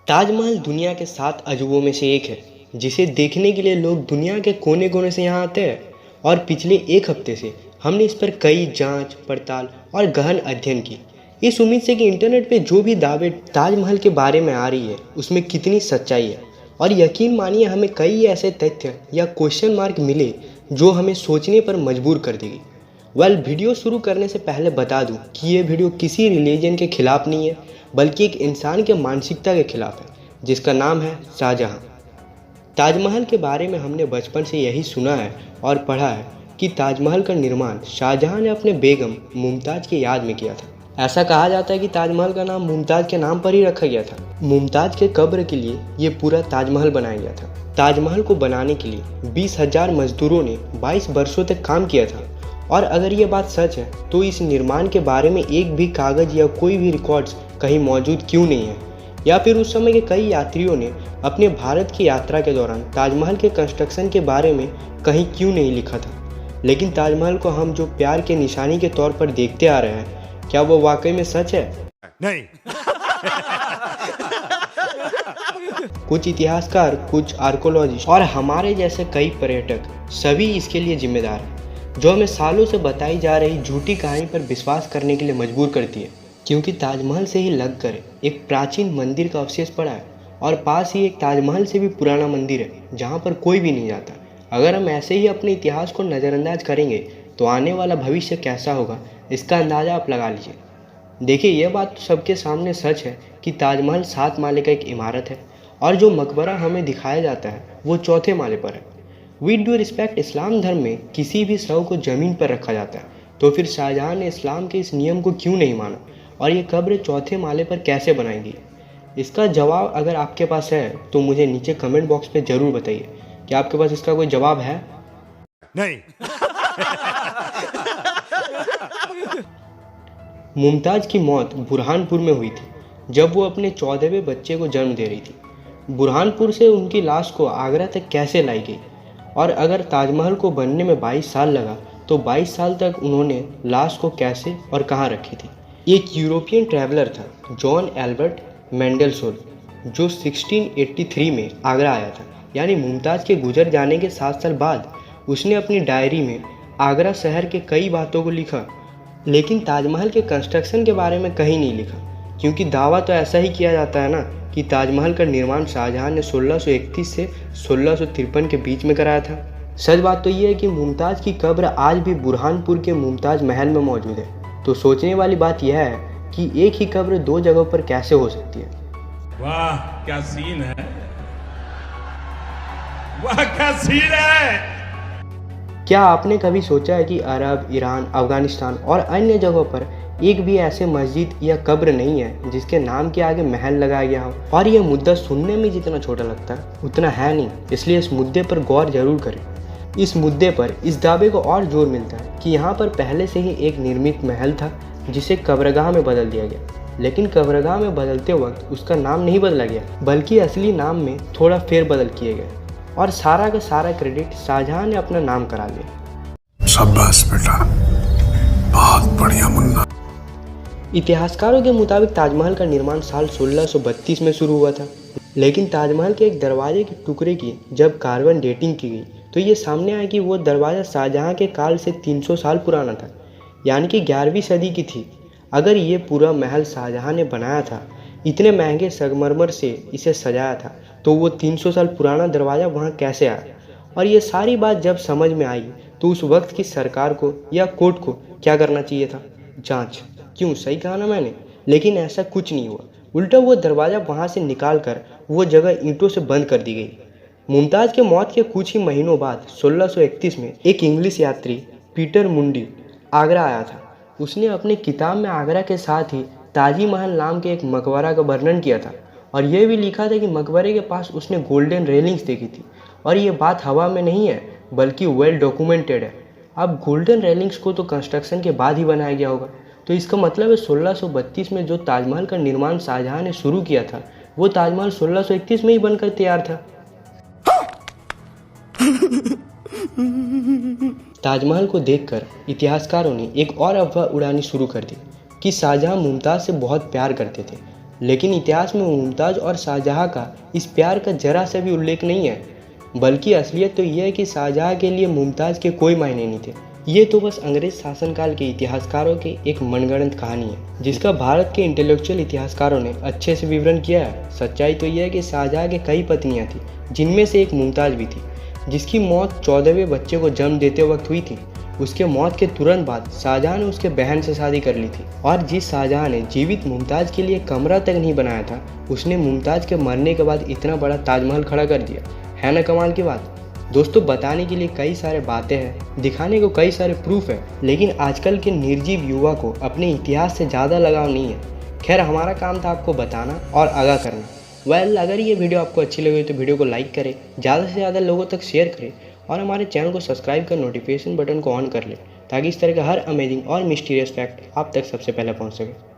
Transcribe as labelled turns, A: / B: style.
A: ताजमहल दुनिया के 7 अजूबों में से एक है, जिसे देखने के लिए लोग दुनिया के कोने कोने से यहाँ आते हैं। और पिछले एक हफ्ते से हमने इस पर कई जांच, पड़ताल और गहन अध्ययन की, इस उम्मीद से कि इंटरनेट पे जो भी दावे ताजमहल के बारे में आ रही है उसमें कितनी सच्चाई है। और यकीन मानिए, हमें कई ऐसे तथ्य या क्वेश्चन मार्क मिले जो हमें सोचने पर मजबूर कर देगी। वीडियो शुरू करने से पहले बता दूं कि ये वीडियो किसी रिलीजन के खिलाफ नहीं है, बल्कि एक इंसान के मानसिकता के खिलाफ है, जिसका नाम है शाहजहां। ताजमहल के बारे में हमने बचपन से यही सुना है और पढ़ा है कि ताजमहल का निर्माण शाहजहां ने अपने बेगम मुमताज़ की याद में किया था। ऐसा कहा जाता है कि ताजमहल का नाम मुमताज़ के नाम पर ही रखा गया था। मुमताज़ के कब्र के लिए ये पूरा ताजमहल बनाया गया था। ताजमहल को बनाने के लिए 20,000 मजदूरों ने 22 वर्षों तक काम किया था। और अगर ये बात सच है तो इस निर्माण के बारे में एक भी कागज़ या कोई भी रिकॉर्ड्स कहीं मौजूद क्यों नहीं है? या फिर उस समय के कई यात्रियों ने अपने भारत की यात्रा के दौरान ताजमहल के कंस्ट्रक्शन के बारे में कहीं क्यों नहीं लिखा था? लेकिन ताजमहल को हम जो प्यार के निशानी के तौर पर देखते आ रहे हैं, क्या वो वाकई में सच है?
B: नहीं।
A: कुछ इतिहासकार, कुछ आर्कोलॉजिस्ट और हमारे जैसे कई पर्यटक सभी इसके लिए जिम्मेदार हैं, जो हमें सालों से बताई जा रही झूठी कहानी पर विश्वास करने के लिए मजबूर करती है। क्योंकि ताजमहल से ही लगकर एक प्राचीन मंदिर का अवशेष पड़ा है और पास ही एक ताजमहल से भी पुराना मंदिर है जहाँ पर कोई भी नहीं जाता। अगर हम ऐसे ही अपने इतिहास को नज़रअंदाज करेंगे तो आने वाला भविष्य कैसा होगा, इसका अंदाज़ा आप लगा लीजिए। देखिए, यह बात तो सबके सामने सच है कि ताजमहल 7 माले का एक इमारत है और जो मकबरा हमें दिखाया जाता है वो 4थे माले पर है। विद ड्यू रिस्पेक्ट, इस्लाम धर्म में किसी भी शव को ज़मीन पर रखा जाता है, तो फिर शाहजहां ने इस्लाम के इस नियम को क्यों नहीं माना और ये कब्र 4थे माले पर कैसे बनाई गई? इसका जवाब अगर आपके पास है तो मुझे नीचे कमेंट बॉक्स पे ज़रूर बताइए। क्या आपके पास इसका कोई जवाब है?
B: नहीं।
A: मुमताज़ की मौत बुरहानपुर में हुई थी जब वो अपने 14वें बच्चे को जन्म दे रही थी। बुरहानपुर से उनकी लाश को आगरा तक कैसे लाई गई? और अगर ताजमहल को बनने में 22 साल लगा तो 22 साल तक उन्होंने लाश को कैसे और कहाँ रखी थी? एक यूरोपियन ट्रैवलर था, जॉन एल्बर्ट मेंडलसोहन, जो 1683 में आगरा आया था। यानी मुमताज़ के गुजर जाने के 7 साल बाद उसने अपनी डायरी में आगरा शहर के कई बातों को लिखा, लेकिन ताजमहल के कंस्ट्रक्शन के बारे में कहीं नहीं लिखा। क्योंकि दावा तो ऐसा ही किया जाता है ना कि ताजमहल का निर्माण शाहजहां ने 1631 से 1653 के बीच में कराया था। सच बात तो ये है कि मुमताज़ की कब्र आज भी बुरहानपुर के मुमताज़ महल में मौजूद है। तो सोचने वाली बात यह है कि एक ही कब्र 2 जगहों पर कैसे हो सकती है?
B: वाह क्या सीन है, वाह क्या सीन है।
A: क्या आपने कभी सोचा है कि अरब, ईरान, अफगानिस्तान और अन्य जगहों पर एक भी ऐसे मस्जिद या कब्र नहीं है जिसके नाम के आगे महल लगाया गया हो? और यह मुद्दा सुनने में जितना छोटा लगता है उतना है नहीं, इसलिए इस मुद्दे पर गौर जरूर करें। इस मुद्दे पर इस दावे को और जोर मिलता है कि यहाँ पर पहले से ही एक निर्मित महल था जिसे कब्रगाह में बदल दिया गया। लेकिन कब्रगाह में बदलते वक्त उसका नाम नहीं बदला गया, बल्कि असली नाम में थोड़ा फेरबदल किए गए और सारा का सारा क्रेडिट शाहजहां ने अपना नाम करा लिया।
C: शाबाश बेटा, बहुत बढ़िया मुन्ना।
A: इतिहासकारों के मुताबिक ताजमहल का निर्माण साल 1632 में शुरू हुआ था, लेकिन ताजमहल के एक दरवाजे के टुकड़े की जब कार्बन डेटिंग की गई तो ये सामने आया कि वो दरवाज़ा शाहजहां के काल से 300 साल पुराना था, यानी कि 11वीं सदी की थी। अगर ये पूरा महल शाहजहां ने बनाया था, इतने महंगे संगमरमर से इसे सजाया था, तो वो 300 साल पुराना दरवाज़ा वहाँ कैसे आया? और ये सारी बात जब समझ में आई तो उस वक्त की सरकार को या कोर्ट को क्या करना चाहिए था? जांच। क्यों, सही कहा ना मैंने? लेकिन ऐसा कुछ नहीं हुआ। उल्टा वो दरवाज़ा वहाँ से निकाल कर वो जगह ईंटों से बंद कर दी गई। मुमताज़ के मौत के कुछ ही महीनों बाद 1631 में एक इंग्लिश यात्री पीटर मुंडी आगरा आया था। उसने अपनी किताब में आगरा के साथ ही ताजी महल नाम के एक मकबरा का वर्णन किया था और यह भी लिखा था कि मकबरे के पास उसने गोल्डन रेलिंग्स देखी थी। और ये बात हवा में नहीं है, बल्कि वेल डॉक्यूमेंटेड है। अब गोल्डन रेलिंग्स को तो कंस्ट्रक्शन के बाद ही बनाया गया होगा, तो इसका मतलब है 1632 में जो ताजमहल का निर्माण शाहजहां ने शुरू किया था वो ताजमहल 1631 में ही बनकर तैयार था। ताजमहल को देखकर इतिहासकारों ने एक और अफवाह उड़ानी शुरू कर दी कि शाहजहां मुमताज़ से बहुत प्यार करते थे। लेकिन इतिहास में मुमताज़ और शाहजहाँ का इस प्यार का जरा सा भी उल्लेख नहीं है, बल्कि असलियत तो यह है कि शाहजहाँ के लिए मुमताज़ के कोई मायने नहीं थे। ये तो बस अंग्रेज शासनकाल के इतिहासकारों की एक मनगढ़ंत कहानी है, जिसका भारत के इंटेलेक्चुअल इतिहासकारों ने अच्छे से विवरण किया है। सच्चाई तो यह है कि शाहजहाँ के कई पत्नियां थीं, जिनमें से एक मुमताज़ भी थी, जिसकी मौत 14वें बच्चे को जन्म देते वक्त हुई थी। उसके मौत के तुरंत बाद शाहजहाँ ने उसके बहन से शादी कर ली थी, और जिस शाहजहाँ ने जीवित मुमताज़ के लिए कमरा तक नहीं बनाया था, उसने मुमताज़ के मरने के बाद इतना बड़ा ताजमहल खड़ा कर दिया। है ना कमाल की बात। दोस्तों, बताने के लिए कई सारे बातें हैं, दिखाने को कई सारे प्रूफ है, लेकिन आजकल के निर्जीव युवा को अपने इतिहास से ज़्यादा लगाव नहीं है। खैर, हमारा काम था आपको बताना और आगाह करना। अगर ये वीडियो आपको अच्छी लगी तो वीडियो को लाइक करें, ज़्यादा से ज़्यादा लोगों तक शेयर करें, और हमारे चैनल को सब्सक्राइब कर नोटिफिकेशन बटन को ऑन कर लें, ताकि इस तरह का हर अमेजिंग और मिस्टीरियस फैक्ट आप तक सबसे पहले पहुँच सके।